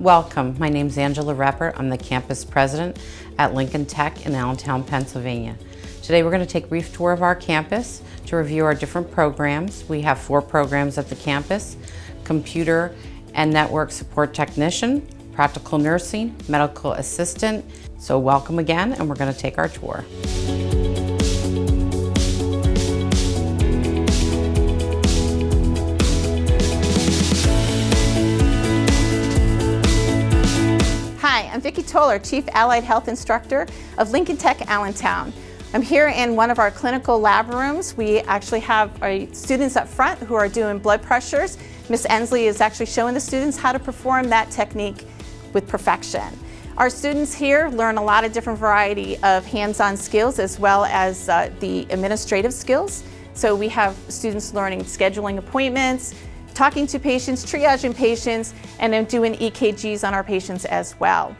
Welcome. My name is Angela Reppert. I'm the campus president at Lincoln Tech in Allentown, Pennsylvania. Today we're going to take a brief tour of our campus to review our different programs. We have 4 programs at the campus: computer and network support technician, practical nursing, medical assistant. So welcome again, and we're going to take our tour. Hi, I'm Vicki Toller, Chief Allied Health Instructor of Lincoln Tech Allentown. I'm here in one of our clinical lab rooms. We actually have our students up front who are doing blood pressures. Ms. Ensley is actually showing the students how to perform that technique with perfection. Our students here learn a lot of different variety of hands-on skills as well as the administrative skills. So we have students learning scheduling appointments, talking to patients, triaging patients, and then doing EKGs on our patients as well.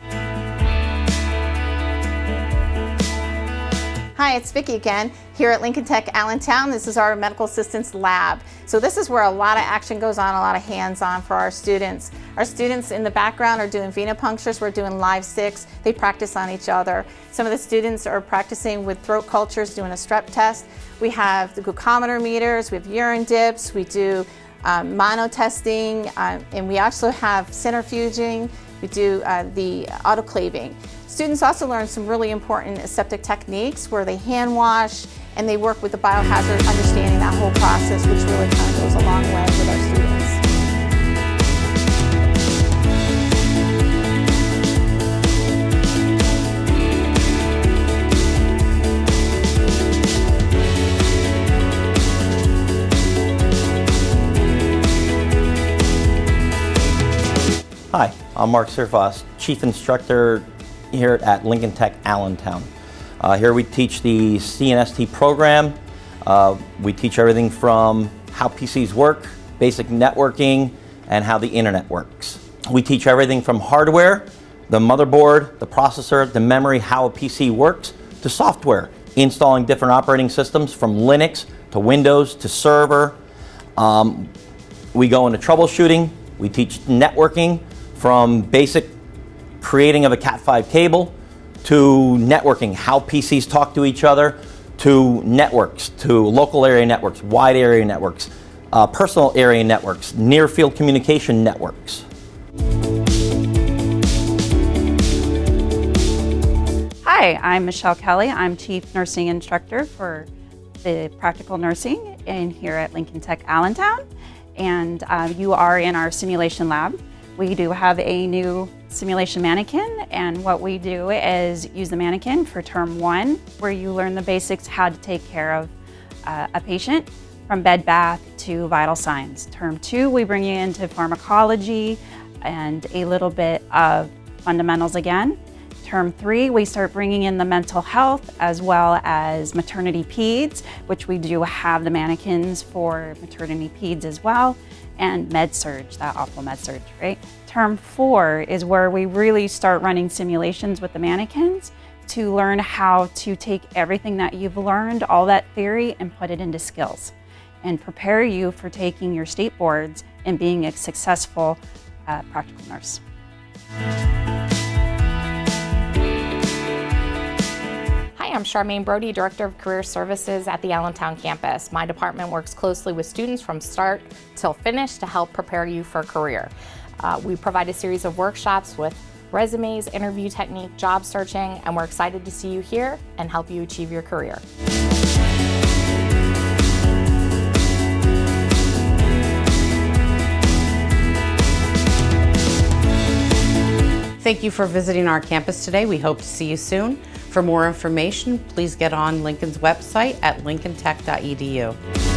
Hi, it's Vicki again, here at Lincoln Tech Allentown. This is our medical assistance lab. So this is where a lot of action goes on, a lot of hands-on for our students. Our students in the background are doing venipunctures, we're doing live sticks, they practice on each other. Some of the students are practicing with throat cultures, doing a strep test. We have the glucometer meters, we have urine dips, we do mono testing, and we also have centrifuging, we do the autoclaving. Students also learn some really important aseptic techniques where they hand wash and they work with the biohazard, understanding that whole process, which really kind of goes a long way with our students. Hi, I'm Mark Serfas, Chief Instructor here at Lincoln Tech Allentown. Here we teach the CNST program. We teach everything from how PCs work, basic networking, and how the internet works. We teach everything from hardware, the motherboard, the processor, the memory, how a PC works, to software, installing different operating systems from Linux to Windows to server. We go into troubleshooting. We teach networking, from basic creating of a Cat5 cable to networking, how PCs talk to each other, to networks, to local area networks, wide area networks, personal area networks, near field communication networks. Hi, I'm Michelle Kelly. I'm Chief Nursing Instructor for the Practical Nursing in here at Lincoln Tech Allentown. And you are in our simulation lab. We do have a new simulation mannequin, and what we do is use the mannequin for term 1, where you learn the basics how to take care of a patient from bed bath to vital signs. Term 2, we bring you into pharmacology and a little bit of fundamentals again. Term 3, we start bringing in the mental health as well as maternity peds, which we do have the mannequins for maternity peds as well, and med surge, that awful med surge, right? Term 4 is where we really start running simulations with the mannequins to learn how to take everything that you've learned, all that theory, and put it into skills and prepare you for taking your state boards and being a successful practical nurse. Hi, I'm Charmaine Brody, Director of Career Services at the Allentown campus. My department works closely with students from start till finish to help prepare you for a career. We provide a series of workshops with resumes, interview technique, job searching, and we're excited to see you here and help you achieve your career. Thank you for visiting our campus today. We hope to see you soon. For more information, please get on Lincoln's website at lincolntech.edu.